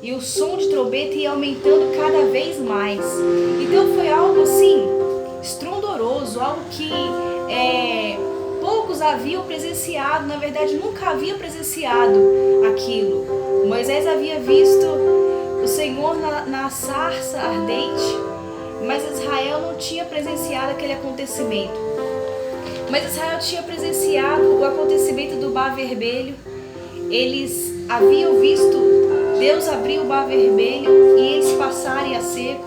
e o som de trombeta ia aumentando cada vez mais. Então foi algo assim estrondoroso, algo que poucos haviam presenciado, na verdade nunca havia presenciado aquilo. Moisés havia visto o Senhor na sarça ardente, mas Israel não tinha presenciado aquele acontecimento. Mas Israel tinha presenciado o acontecimento do Mar Vermelho. Eles haviam visto Deus abrir o Mar Vermelho e eles passarem a seco.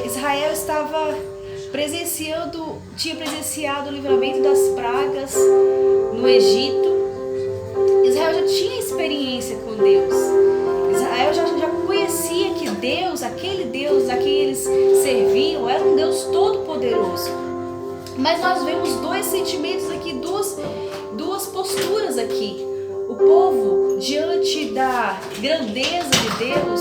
Israel tinha presenciado o livramento das pragas no Egito. Israel já tinha experiência com Deus. Israel já conhecia que Deus, aquele Deus a quem eles serviam, era um Deus todo-poderoso. Mas nós vemos dois sentimentos aqui, duas posturas aqui. O povo, diante da grandeza de Deus,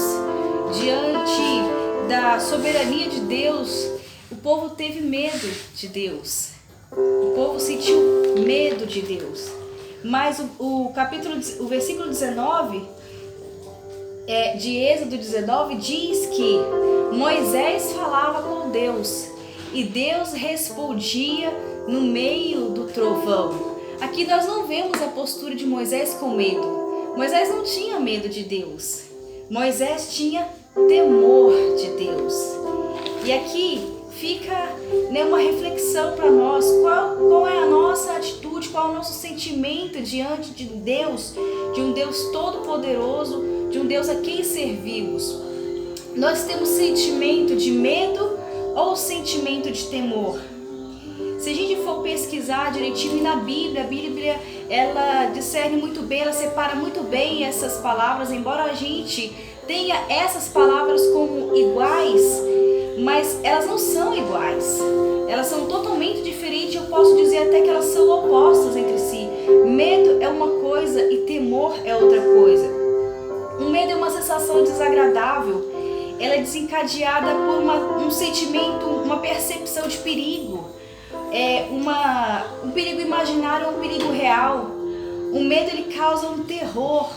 diante da soberania de Deus, o povo teve medo de Deus. O povo sentiu medo de Deus. Mas o versículo 19 de Êxodo 19 diz que Moisés falava com Deus e Deus respondia no meio do trovão. Aqui nós não vemos a postura de Moisés com medo. Moisés não tinha medo de Deus. Moisés tinha temor de Deus. E aqui fica uma reflexão para nós. Qual é a nossa atitude, qual é o nosso sentimento diante de Deus, de um Deus todo-poderoso, de um Deus a quem servimos? Nós temos sentimento de medo ou sentimento de temor? Se a gente for pesquisar direitinho na Bíblia, a Bíblia ela discerne muito bem, ela separa muito bem essas palavras, embora a gente tenha essas palavras como iguais, mas elas não são iguais, elas são totalmente diferentes. Eu posso dizer até que elas são opostas entre si. Medo é uma coisa e temor é outra coisa. O medo é uma sensação desagradável, ela é desencadeada por um sentimento, uma percepção de perigo. Um perigo imaginário ou um perigo real. O medo ele causa um terror,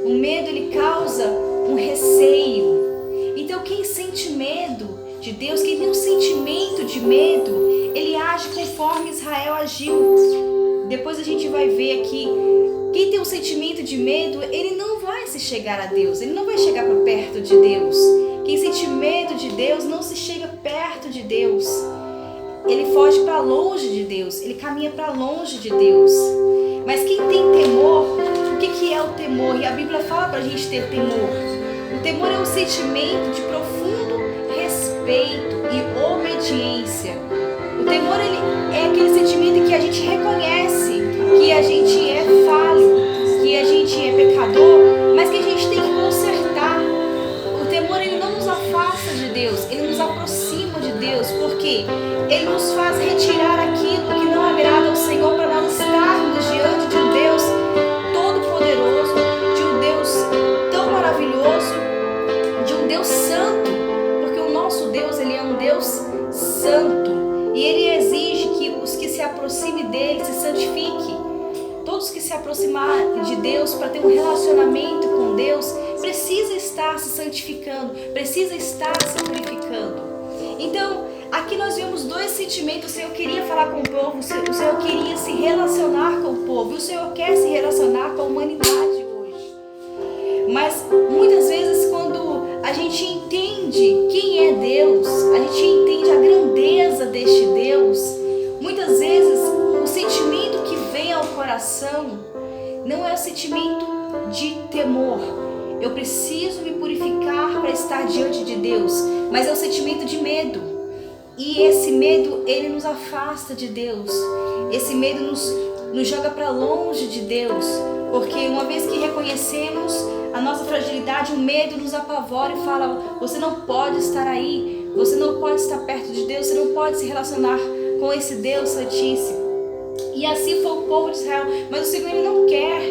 o medo ele causa um receio. Então quem sente medo de Deus, quem tem um sentimento de medo, ele age conforme Israel agiu. Depois a gente vai ver aqui, quem tem um sentimento de medo, ele não vai se chegar a Deus, ele não vai chegar para perto de Deus. Quem sente medo de Deus não se chega perto de Deus. Ele foge para longe de Deus, ele caminha para longe de Deus. Mas quem tem temor, o que é o temor? E a Bíblia fala para a gente ter temor. O temor é um sentimento de profundo respeito e obediência. O temor é aquele sentimento em que a gente reconhece que a gente é falho, que a gente é pecador, mas que a gente tem que consertar. O temor ele não nos afasta de Deus, ele nos aproxima de Deus, porque ele nos faz retirar aquilo que não agrada ao Senhor para nós estarmos diante de um Deus todo-poderoso, de um Deus tão maravilhoso, de um Deus santo, porque o nosso Deus ele é um Deus santo e ele exige que os que se aproximem dele se santifiquem. Todos que se aproximarem de Deus para ter um relacionamento com Deus precisa estar se santificando, precisa estar se purificando. Então, aqui nós vemos dois sentimentos. O Senhor queria falar com o povo, o Senhor queria se relacionar com o povo, e o Senhor quer se relacionar com a humanidade hoje. Mas muitas vezes quando a gente entende quem é Deus, a gente entende a grandeza deste Deus, muitas vezes o sentimento que vem ao coração não é o sentimento de temor. Eu preciso me purificar para estar diante de Deus, mas é o sentimento de medo. E esse medo, ele nos afasta de Deus. Esse medo nos joga para longe de Deus. Porque uma vez que reconhecemos a nossa fragilidade, o medo nos apavora e fala: você não pode estar aí, você não pode estar perto de Deus, você não pode se relacionar com esse Deus Santíssimo. E assim foi o povo de Israel. Mas o Senhor ele não quer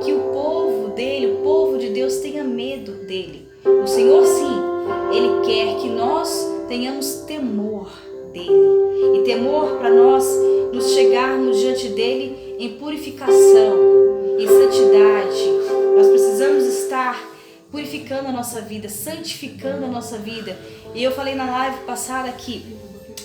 que o povo dele, o povo de Deus, tenha medo dele. O Senhor sim, ele quer que nós tenhamos temor dele. E temor para nós nos chegarmos diante dele em purificação, em santidade. Nós precisamos purificando a nossa vida, santificando a nossa vida. E eu falei na live passada que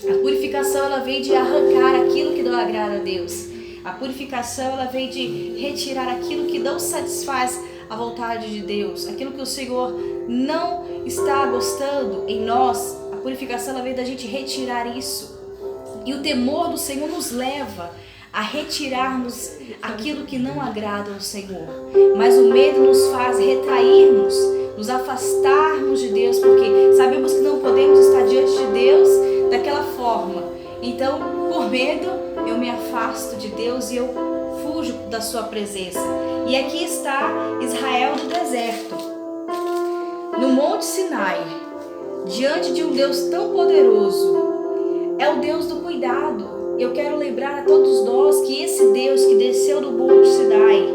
a purificação ela vem de arrancar aquilo que não agrada a Deus. A purificação ela vem de retirar aquilo que não satisfaz a vontade de Deus, aquilo que o Senhor não está gostando em nós. A purificação ela vem da gente retirar isso. E o temor do Senhor nos leva a retirarmos aquilo que não agrada ao Senhor. Mas o medo nos faz retrairmos, nos afastarmos de Deus, porque sabemos que não podemos estar diante de Deus daquela forma. Então, por medo, eu me afasto de Deus e eu fujo da sua presença. E aqui está Israel no deserto, no Monte Sinai, diante de um Deus tão poderoso. É o Deus do cuidado. Eu quero lembrar a todos nós que esse Deus que desceu do Monte Sinai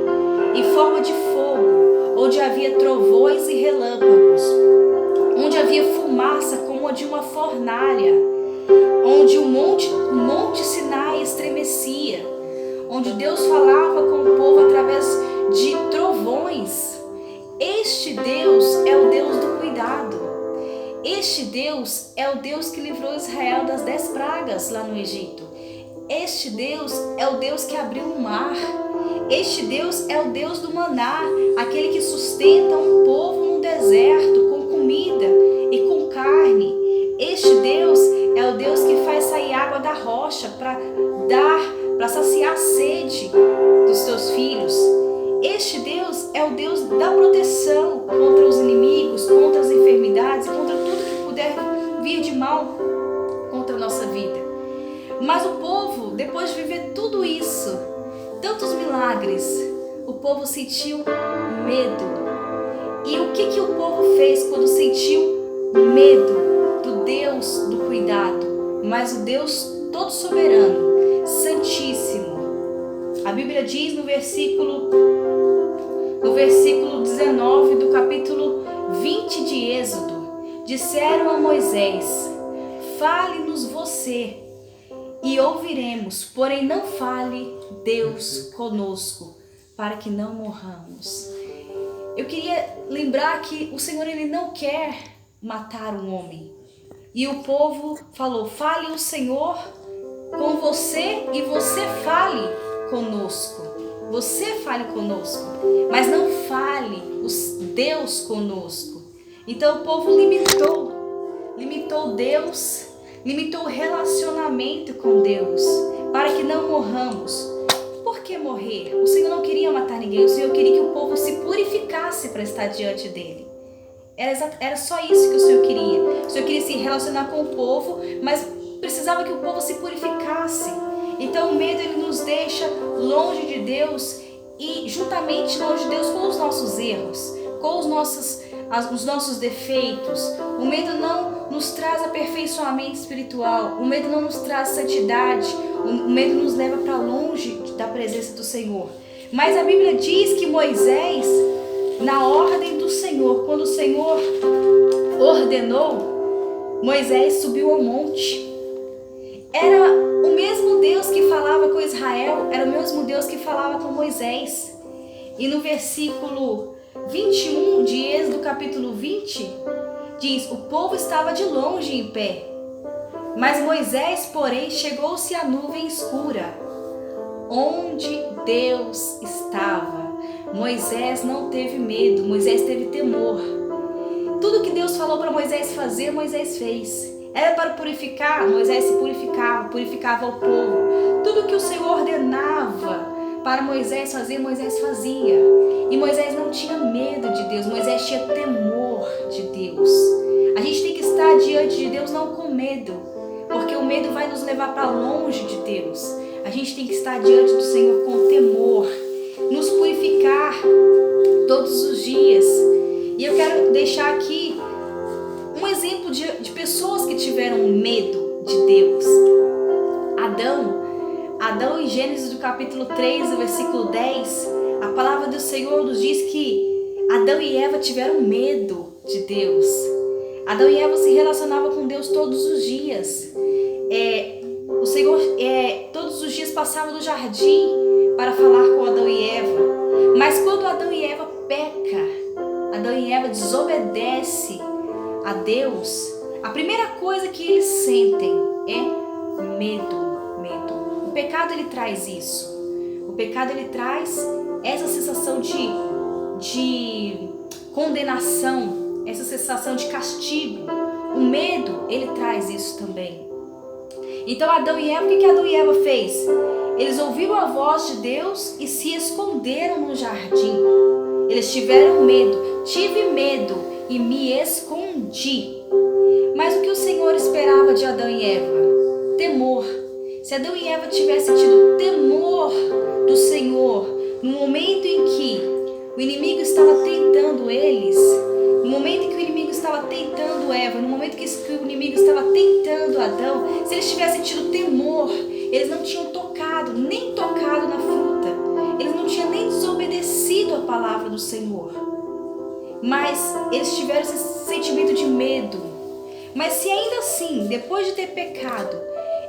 em forma de fogo, onde havia trovões e relâmpagos, onde havia fumaça como a de uma fornalha, onde o Monte Sinai estremecia, onde Deus falava com o povo através de trovões. Este Deus é o Deus do cuidado. Este Deus é o Deus que livrou Israel das 10 pragas lá no Egito. Este Deus é o Deus que abriu o mar. Este Deus é o Deus do maná, aquele que sustenta um povo no deserto com comida e com carne. Este Deus é o Deus que faz sair água da rocha para saciar a sede dos seus filhos. Este Deus é o Deus da proteção contra os inimigos, contra as enfermidades, contra tudo que puder vir de mal contra a nossa vida. Mas o povo, depois de viver tudo isso, tantos milagres, o povo sentiu medo. E o que o povo fez quando sentiu medo do Deus do cuidado, mas o Deus todo soberano, santíssimo? A Bíblia diz no versículo 19 do capítulo 20 de Êxodo: disseram a Moisés: fale-nos você e ouviremos, porém não fale Deus conosco, para que não morramos. Eu queria lembrar que o Senhor ele não quer matar um homem. E o povo falou: fale o Senhor com você e você fale conosco. Você fale conosco, mas não fale Deus conosco. Então o povo limitou Deus, limitou o relacionamento com Deus, para que não morramos. Por que morrer? O Senhor não queria matar ninguém, o Senhor queria que o povo se purificasse para estar diante dele. Era só isso que o Senhor queria. O Senhor queria se relacionar com o povo, mas precisava que o povo se purificasse. Então o medo ele nos deixa longe de Deus e juntamente longe de Deus com os nossos erros, com os nossos defeitos. O medo não nos traz aperfeiçoamento espiritual, o medo não nos traz santidade, o medo nos leva para longe da presença do Senhor. Mas a Bíblia diz que Moisés, na ordem do Senhor, quando o Senhor ordenou, Moisés subiu ao monte. Era o mesmo Deus que falava com Israel, era o mesmo Deus que falava com Moisés. E no versículo 21 de Êxodo capítulo 20, diz: o povo estava de longe em pé, mas Moisés, porém, chegou-se à nuvem escura, onde Deus estava. Moisés não teve medo, Moisés teve temor. Tudo que Deus falou para Moisés fazer, Moisés fez. Era para purificar, Moisés se purificava o povo. Tudo que o Senhor ordenava para Moisés fazer, Moisés fazia. E Moisés não tinha medo de Deus, Moisés tinha temor de Deus. A gente tem que estar diante de Deus não com medo, porque o medo vai nos levar para longe de Deus. A gente tem que estar diante do Senhor com temor, nos purificar todos os dias. E eu quero deixar aqui um exemplo de pessoas que tiveram medo de Deus. Adão em Gênesis do capítulo 3, no versículo 10, a palavra do Senhor nos diz que Adão e Eva tiveram medo de Deus. Adão e Eva se relacionavam com Deus todos os dias. O Senhor todos os dias passava no jardim para falar com Adão e Eva. Mas quando Adão e Eva pecam, Adão e Eva desobedecem a Deus, a primeira coisa que eles sentem é medo. O pecado ele traz isso. O pecado ele traz essa sensação de condenação, essa sensação de castigo. O medo ele traz isso também. Então Adão e Eva, o que Adão e Eva fez? Eles ouviram a voz de Deus e se esconderam no jardim. Eles tiveram medo. Tive medo e me escondi. Mas o que o Senhor esperava de Adão e Eva? Temor. Se Adão e Eva tivessem tido temor do Senhor no momento em que o inimigo estava tentando eles, no momento em que o inimigo estava tentando Eva, no momento que o inimigo estava tentando Adão, se eles tivessem tido temor, eles não tinham nem tocado na fruta, eles não tinham nem desobedecido a palavra do Senhor, mas eles tiveram esse sentimento de medo. Mas se ainda assim, depois de ter pecado,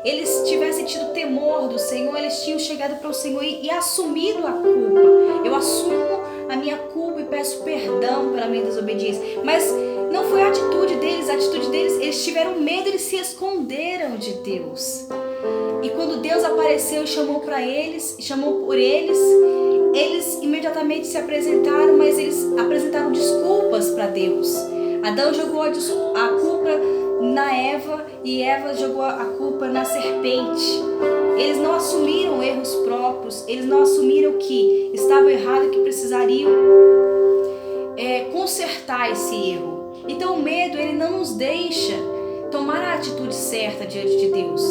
eles tivessem tido temor do Senhor, eles tinham chegado para o Senhor e assumido a culpa. Eu assumo a minha culpa e peço perdão pela minha desobediência. Mas não foi a atitude deles, eles tiveram medo, eles se esconderam de Deus. E quando Deus apareceu e chamou por eles, eles imediatamente se apresentaram, mas eles apresentaram desculpas para Deus. Adão jogou a culpa na Eva e Eva jogou a culpa na serpente. Eles não assumiram erros próprios, eles não assumiram que estava errado e que precisariam consertar esse erro. Então o medo ele não nos deixa tomar a atitude certa diante de Deus.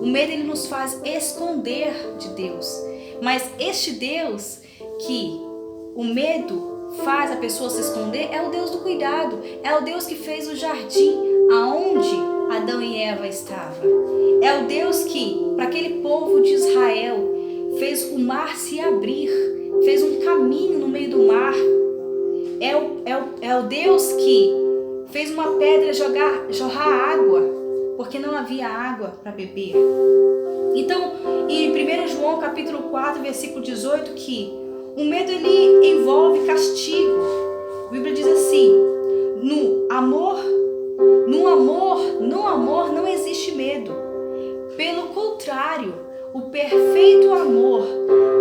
O medo ele nos faz esconder de Deus. Mas este Deus que o medo faz a pessoa se esconder é o Deus do cuidado, é o Deus que fez o jardim aonde Adão e Eva estavam. É o Deus que, para aquele povo de Israel, fez o mar se abrir, fez um caminho no meio do mar. É o Deus que fez uma pedra jorrar água, porque não havia água para beber. Então, em 1 João capítulo 4, versículo 18, que o medo ele envolve castigo. A Bíblia diz assim: no amor não existe medo. Pelo contrário, o perfeito amor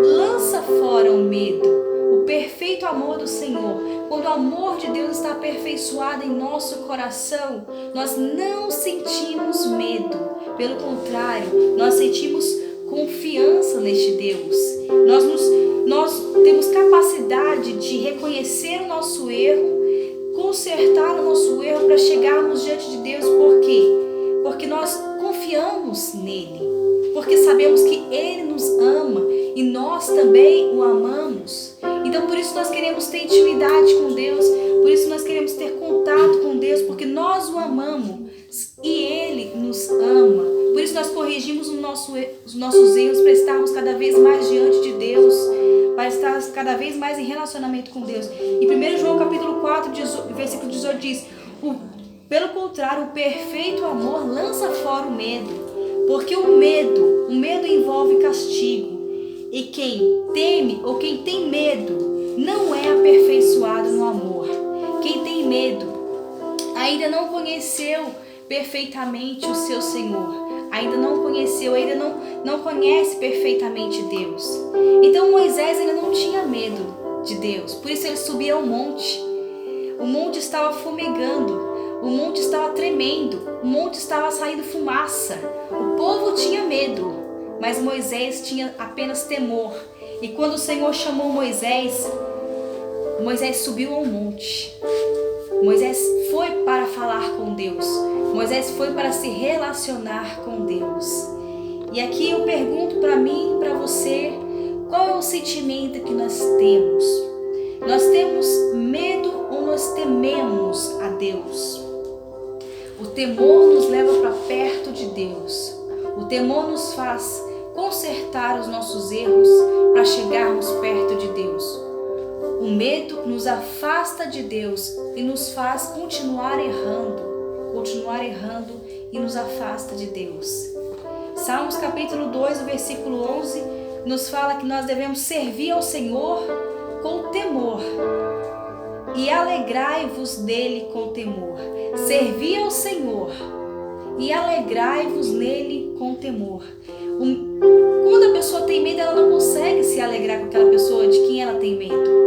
lança fora o medo. O perfeito amor do Senhor, quando o amor de Deus está aperfeiçoado em nosso coração, nós não sentimos medo. Pelo contrário, nós sentimos confiança neste Deus. Nós temos capacidade de reconhecer o nosso erro, consertar o nosso erro para chegarmos diante de Deus. Por quê? Porque nós confiamos nele, porque sabemos que ele nos ama e nós também o amamos. Então por isso nós queremos ter intimidade com Deus, por isso nós queremos ter contato com Deus, porque nós o amamos e ele nos ama. Por isso nós corrigimos os nossos erros para estarmos cada vez mais diante de Deus, para estarmos cada vez mais em relacionamento com Deus. E 1 João capítulo 4, versículo 18 diz: pelo contrário, o perfeito amor lança fora o medo, porque o medo envolve castigo. E quem teme ou quem tem medo não é aperfeiçoado no amor. Quem tem medo ainda não conheceu perfeitamente o seu Senhor, ainda não conheceu, ainda não conhece perfeitamente Deus. Então Moisés ainda não tinha medo de Deus, por isso ele subia ao monte. O monte estava fumegando, o monte estava tremendo, o monte estava saindo fumaça. O povo tinha medo, mas Moisés tinha apenas temor. E quando o Senhor chamou Moisés subiu ao monte. Moisés foi para falar com Deus. Moisés foi para se relacionar com Deus. E aqui eu pergunto para mim e para você, qual é o sentimento que nós temos? Nós temos medo ou nós tememos a Deus? O temor nos leva para perto de Deus. O temor nos faz consertar os nossos erros para chegarmos perto de Deus. O medo nos afasta de Deus e nos faz continuar errando e nos afasta de Deus. Salmos capítulo 2, versículo 11, nos fala que nós devemos servir ao Senhor com temor e alegrai-vos nele com temor. Servi ao Senhor e alegrai-vos nele com temor. Quando a pessoa tem medo, ela não consegue se alegrar com aquela pessoa de quem ela tem medo.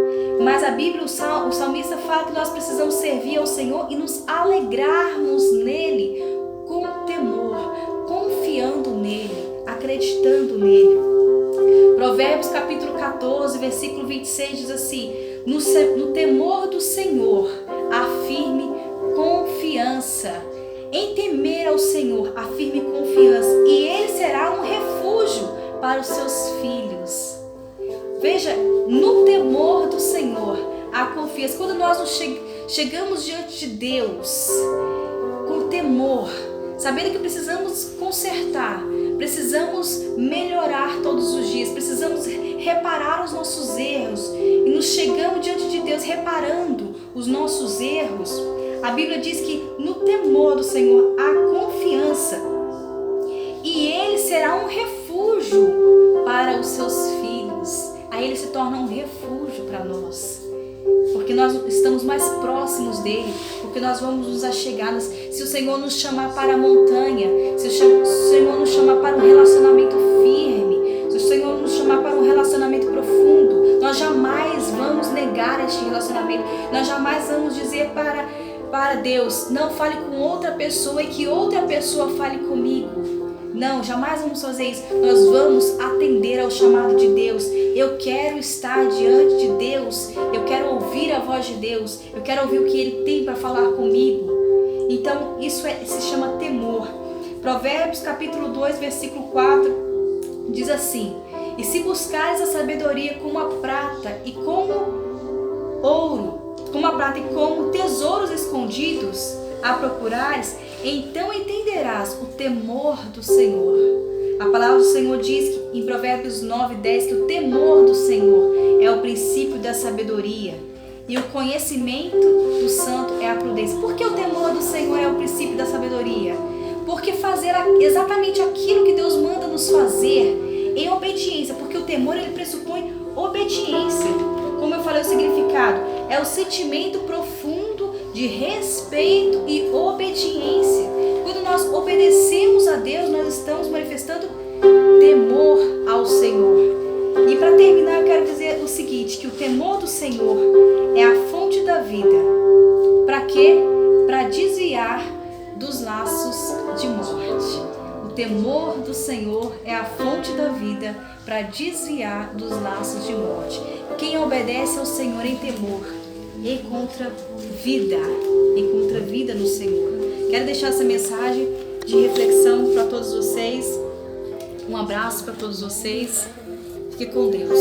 Mas a Bíblia, o salmista fala que nós precisamos servir ao Senhor e nos alegrarmos nele com temor, confiando nele, acreditando nele. Provérbios capítulo 14, versículo 26 diz assim: no temor do Senhor há firme confiança. Em temer ao Senhor há firme confiança, e ele será um refúgio para os seus filhos. Veja, no temor do Senhor há confiança. Quando nós chegamos diante de Deus com temor, sabendo que precisamos consertar, precisamos melhorar todos os dias, precisamos reparar os nossos erros, e nos chegamos diante de Deus reparando os nossos erros, a Bíblia diz que no temor do Senhor há confiança, e ele será um refúgio para os seus filhos. Aí ele se torna um refúgio para nós, porque nós estamos mais próximos dele, porque nós vamos nos achegar. Se o Senhor nos chamar para a montanha, se o Senhor nos chamar para um relacionamento firme, se o Senhor nos chamar para um relacionamento profundo, nós jamais vamos negar este relacionamento. Nós jamais vamos dizer para Deus: não fale com outra pessoa e que outra pessoa fale comigo. Não, jamais vamos fazer isso. Nós vamos atender ao chamado de Deus. Eu quero estar diante de Deus. Eu quero ouvir a voz de Deus. Eu quero ouvir o que Ele tem para falar comigo. Então, isso se chama temor. Provérbios capítulo 2, versículo 4, diz assim: e se buscares a sabedoria como a prata e como ouro, como a prata e como tesouros escondidos a procurares, então entenderás o temor do Senhor. A palavra do Senhor diz que, em Provérbios 9, 10, que o temor do Senhor é o princípio da sabedoria e o conhecimento do santo é a prudência. Por que o temor do Senhor é o princípio da sabedoria? Porque fazer exatamente aquilo que Deus manda nos fazer em obediência, porque o temor ele pressupõe obediência. Como eu falei, o significado é o sentimento profundo de respeito e obediência. Quando nós obedecemos a Deus, nós estamos manifestando temor ao Senhor. E para terminar, eu quero dizer o seguinte, que o temor do Senhor é a fonte da vida. Para quê? Para desviar dos laços de morte. O temor do Senhor é a fonte da vida para desviar dos laços de morte. Quem obedece ao Senhor em temor encontra vida no Senhor. Quero deixar essa mensagem de reflexão para todos vocês. Um abraço para todos vocês. Fique com Deus.